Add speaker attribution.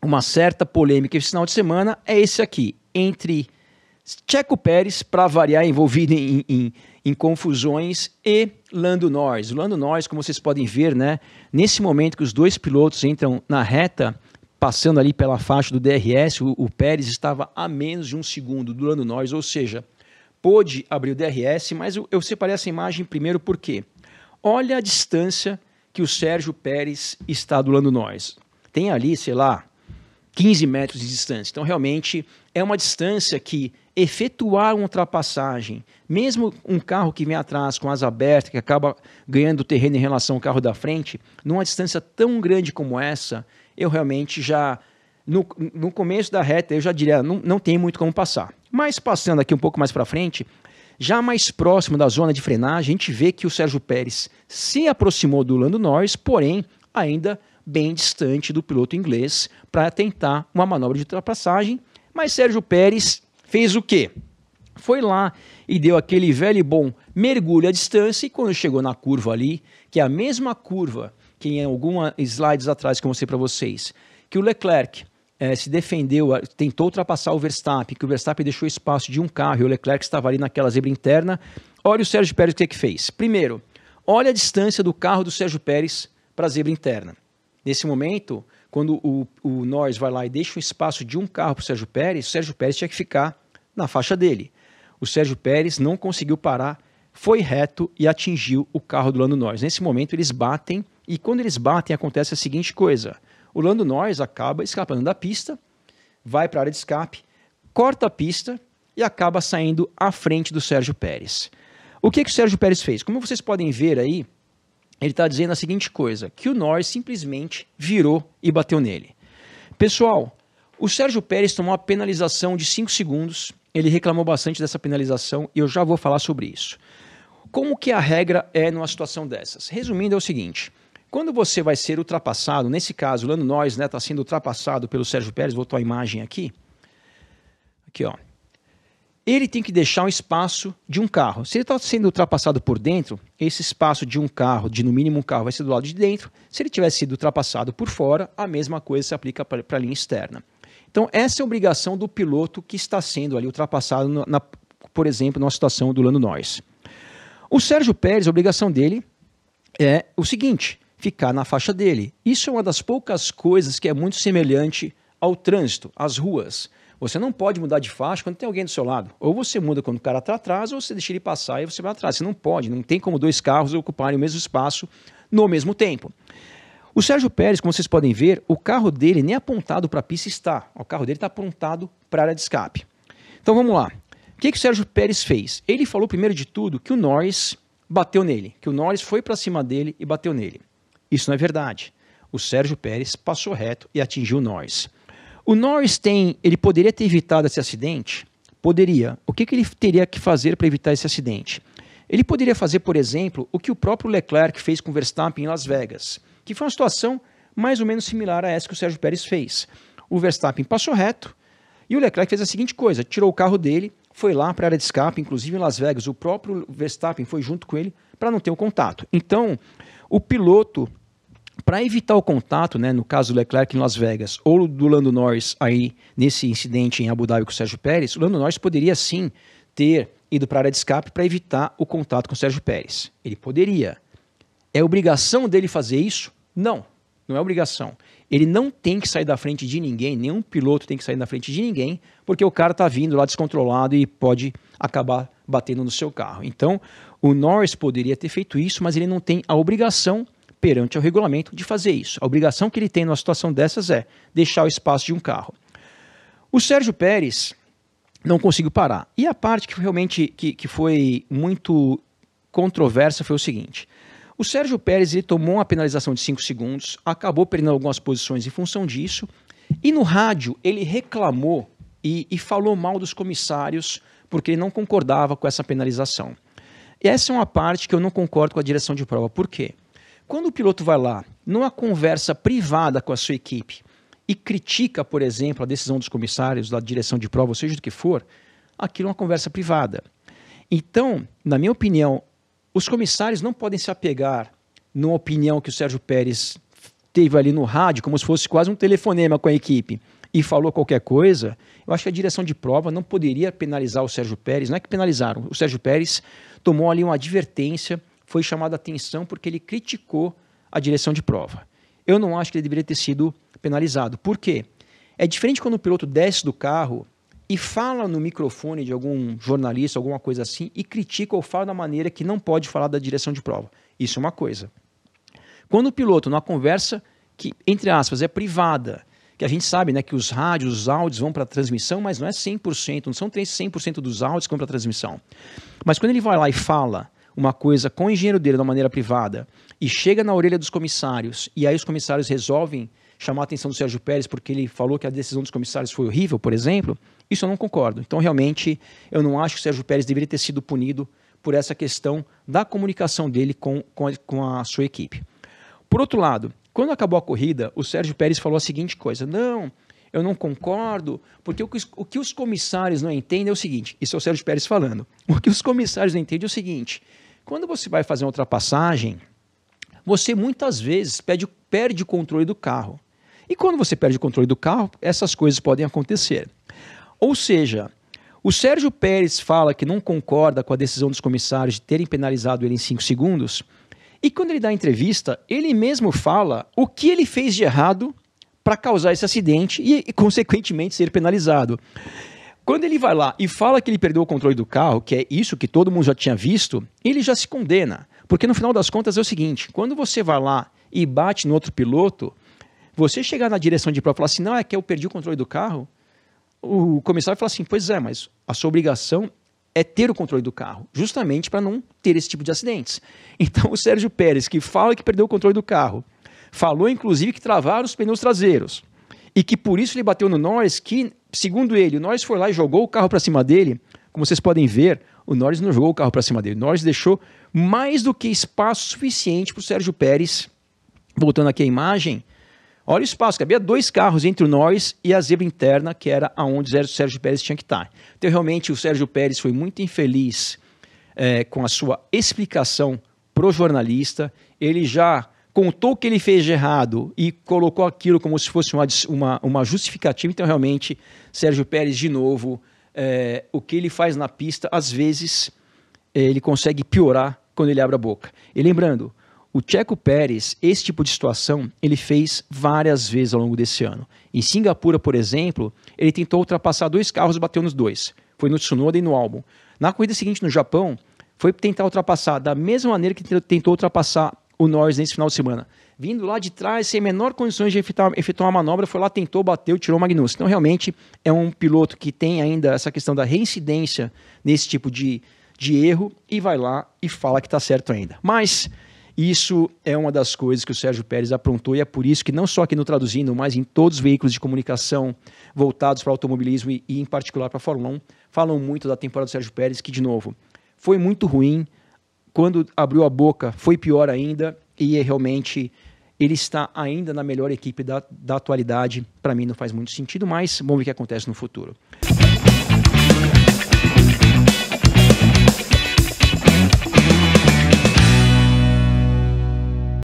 Speaker 1: uma certa polêmica esse final de semana é esse aqui, entre Checo Pérez, para variar, envolvido em confusões, e Lando Norris. O Lando Norris, como vocês podem ver, né, nesse momento que os dois pilotos entram na reta, passando ali pela faixa do DRS, o Pérez estava a menos de 1 segundo do Lando Norris, ou seja, pôde abrir o DRS, mas eu separei essa imagem primeiro porque olha a distância que o Sérgio Pérez está do Lando Norris. Tem ali, sei lá, 15 metros de distância. Então, realmente, é uma distância que efetuar uma ultrapassagem, mesmo um carro que vem atrás com asa aberta, que acaba ganhando terreno em relação ao carro da frente, numa distância tão grande como essa, eu realmente já, no começo da reta, eu já diria, não tem muito como passar. Mas passando aqui um pouco mais para frente, já mais próximo da zona de frenagem, a gente vê que o Sérgio Pérez se aproximou do Lando Norris, porém, ainda bem distante do piloto inglês para tentar uma manobra de ultrapassagem. Mas Sérgio Pérez fez o quê? Foi lá e deu aquele velho e bom mergulho à distância, e quando chegou na curva ali, que é a mesma curva que em alguns slides atrás que eu mostrei para vocês, que o Leclerc se defendeu, tentou ultrapassar o Verstappen, que o Verstappen deixou espaço de um carro e o Leclerc estava ali naquela zebra interna. Olha o Sérgio Pérez o que fez. Primeiro, olha a distância do carro do Sérgio Pérez para a zebra interna. Nesse momento, quando o Norris vai lá e deixa um espaço de um carro para o Sérgio Pérez tinha que ficar na faixa dele. O Sérgio Pérez não conseguiu parar, foi reto e atingiu o carro do Lando Norris. Nesse momento eles batem, e quando eles batem acontece a seguinte coisa: o Lando Norris acaba escapando da pista, vai para a área de escape, corta a pista e acaba saindo à frente do Sérgio Pérez. O que o Sérgio Pérez fez? Como vocês podem ver aí, ele está dizendo a seguinte coisa, que o Norris simplesmente virou e bateu nele. Pessoal, o Sérgio Pérez tomou uma penalização de 5 segundos, ele reclamou bastante dessa penalização e eu já vou falar sobre isso. Como que a regra é numa situação dessas? Resumindo, é o seguinte: quando você vai ser ultrapassado, nesse caso o Lando Norris está sendo ultrapassado pelo Sérgio Pérez, vou botar a imagem aqui, ó. Ele tem que deixar um espaço de um carro. Se ele está sendo ultrapassado por dentro, esse espaço de um carro, de no mínimo um carro, vai ser do lado de dentro. Se ele tivesse sido ultrapassado por fora, a mesma coisa se aplica para a linha externa. Então, essa é a obrigação do piloto que está sendo ali ultrapassado, por exemplo, numa situação do Lando Norris. O Sérgio Pérez, a obrigação dele é o seguinte: ficar na faixa dele. Isso é uma das poucas coisas que é muito semelhante ao trânsito, às ruas. Você não pode mudar de faixa quando tem alguém do seu lado. Ou você muda quando o cara está atrás, ou você deixa ele passar e você vai atrás. Você não pode, não tem como dois carros ocuparem o mesmo espaço no mesmo tempo. O Sérgio Pérez, como vocês podem ver, o carro dele nem apontado para a pista está. O carro dele está apontado para a área de escape. Então vamos lá. O que o Sérgio Pérez fez? Ele falou primeiro de tudo que o Norris bateu nele, que o Norris foi para cima dele e bateu nele. Isso não é verdade. O Sérgio Pérez passou reto e atingiu o Norris. O Norris ele poderia ter evitado esse acidente? Poderia. O que ele teria que fazer para evitar esse acidente? Ele poderia fazer, por exemplo, o que o próprio Leclerc fez com o Verstappen em Las Vegas, que foi uma situação mais ou menos similar a essa que o Sérgio Pérez fez. O Verstappen passou reto e o Leclerc fez a seguinte coisa: tirou o carro dele, foi lá para a área de escape, inclusive em Las Vegas, o próprio Verstappen foi junto com ele para não ter o contato. Então, o piloto, para evitar o contato, né, no caso do Leclerc em Las Vegas, ou do Lando Norris aí nesse incidente em Abu Dhabi com o Sérgio Pérez, o Lando Norris poderia sim ter ido para a área de escape para evitar o contato com o Sérgio Pérez. Ele poderia. É obrigação dele fazer isso? Não, não é obrigação. Ele não tem que sair da frente de ninguém, nenhum piloto tem que sair da frente de ninguém, porque o cara está vindo lá descontrolado e pode acabar batendo no seu carro. Então, o Norris poderia ter feito isso, mas ele não tem a obrigação perante o regulamento de fazer isso. A obrigação que ele tem numa situação dessas é deixar o espaço de um carro. O Sérgio Pérez não conseguiu parar. E a parte que realmente que foi muito controversa foi o seguinte: o Sérgio Pérez ele tomou uma penalização de 5 segundos, acabou perdendo algumas posições em função disso, e no rádio ele reclamou e falou mal dos comissários porque ele não concordava com essa penalização. E essa é uma parte que eu não concordo com a direção de prova. Por quê? Quando o piloto vai lá, numa conversa privada com a sua equipe, e critica, por exemplo, a decisão dos comissários, da direção de prova, ou seja do que for, aquilo é uma conversa privada. Então, na minha opinião, os comissários não podem se apegar numa opinião que o Sérgio Pérez teve ali no rádio, como se fosse quase um telefonema com a equipe, e falou qualquer coisa, eu acho que a direção de prova não poderia penalizar o Sérgio Pérez. Não é que penalizaram, o Sérgio Pérez tomou ali uma advertência, foi chamado a atenção porque ele criticou a direção de prova. Eu não acho que ele deveria ter sido penalizado. Por quê? É diferente quando o piloto desce do carro e fala no microfone de algum jornalista, alguma coisa assim, e critica ou fala da maneira que não pode falar da direção de prova. Isso é uma coisa. Quando o piloto, numa conversa que, entre aspas, é privada, que a gente sabe, né, que os rádios, os áudios vão para a transmissão, mas não é 100%, não são 100% dos áudios que vão para a transmissão. Mas quando ele vai lá e fala uma coisa com o engenheiro dele de uma maneira privada e chega na orelha dos comissários, e aí os comissários resolvem chamar a atenção do Sérgio Pérez porque ele falou que a decisão dos comissários foi horrível, por exemplo, isso eu não concordo. Então, realmente, eu não acho que o Sérgio Pérez deveria ter sido punido por essa questão da comunicação dele com a sua equipe. Por outro lado, quando acabou a corrida, o Sérgio Pérez falou a seguinte coisa: não, eu não concordo, porque o que os comissários não entendem é o seguinte, isso é o Sérgio Pérez falando, o que os comissários não entendem é o seguinte, quando você vai fazer uma ultrapassagem, você muitas vezes perde o controle do carro. E quando você perde o controle do carro, essas coisas podem acontecer. Ou seja, o Sérgio Pérez fala que não concorda com a decisão dos comissários de terem penalizado ele em 5 segundos, e quando ele dá a entrevista, ele mesmo fala o que ele fez de errado para causar esse acidente e, consequentemente, ser penalizado. Quando ele vai lá e fala que ele perdeu o controle do carro, que é isso que todo mundo já tinha visto, ele já se condena. Porque no final das contas é o seguinte, quando você vai lá e bate no outro piloto, você chegar na direção de prova e falar assim, não, é que eu perdi o controle do carro, o comissário fala assim, pois é, mas a sua obrigação é ter o controle do carro, justamente para não ter esse tipo de acidentes. Então o Sérgio Pérez, que fala que perdeu o controle do carro, falou inclusive que travaram os pneus traseiros, e que por isso ele bateu no Norris, que, segundo ele, o Norris foi lá e jogou o carro para cima dele. Como vocês podem ver, o Norris não jogou o carro para cima dele, o Norris deixou mais do que espaço suficiente para o Sérgio Pérez. Voltando aqui à imagem, olha o espaço, cabia 2 carros entre o Norris e a zebra interna, que era aonde o Sérgio Pérez tinha que estar. Então, realmente, o Sérgio Pérez foi muito infeliz com a sua explicação pro jornalista. Ele já contou o que ele fez de errado e colocou aquilo como se fosse uma justificativa. Então, realmente, Sérgio Pérez, de novo, o que ele faz na pista, às vezes, ele consegue piorar quando ele abre a boca. E lembrando, o Checo Pérez, esse tipo de situação, ele fez várias vezes ao longo desse ano. Em Singapura, por exemplo, ele tentou ultrapassar 2 carros e bateu nos 2. Foi no Tsunoda e no Albon. Na corrida seguinte, no Japão, foi tentar ultrapassar da mesma maneira que tentou ultrapassar o Norris nesse final de semana. Vindo lá de trás, sem menor condições de efetuar uma manobra, foi lá, tentou, bateu, tirou o Magnussen. Então, realmente, é um piloto que tem ainda essa questão da reincidência nesse tipo de erro e vai lá e fala que está certo ainda. Mas isso é uma das coisas que o Sérgio Pérez aprontou e é por isso que não só aqui no Traduzindo, mas em todos os veículos de comunicação voltados para o automobilismo e em particular para a Fórmula 1, falam muito da temporada do Sérgio Pérez, que, de novo, foi muito ruim. Quando abriu a boca, foi pior ainda e realmente ele está ainda na melhor equipe da atualidade. Para mim não faz muito sentido, mas vamos ver o que acontece no futuro.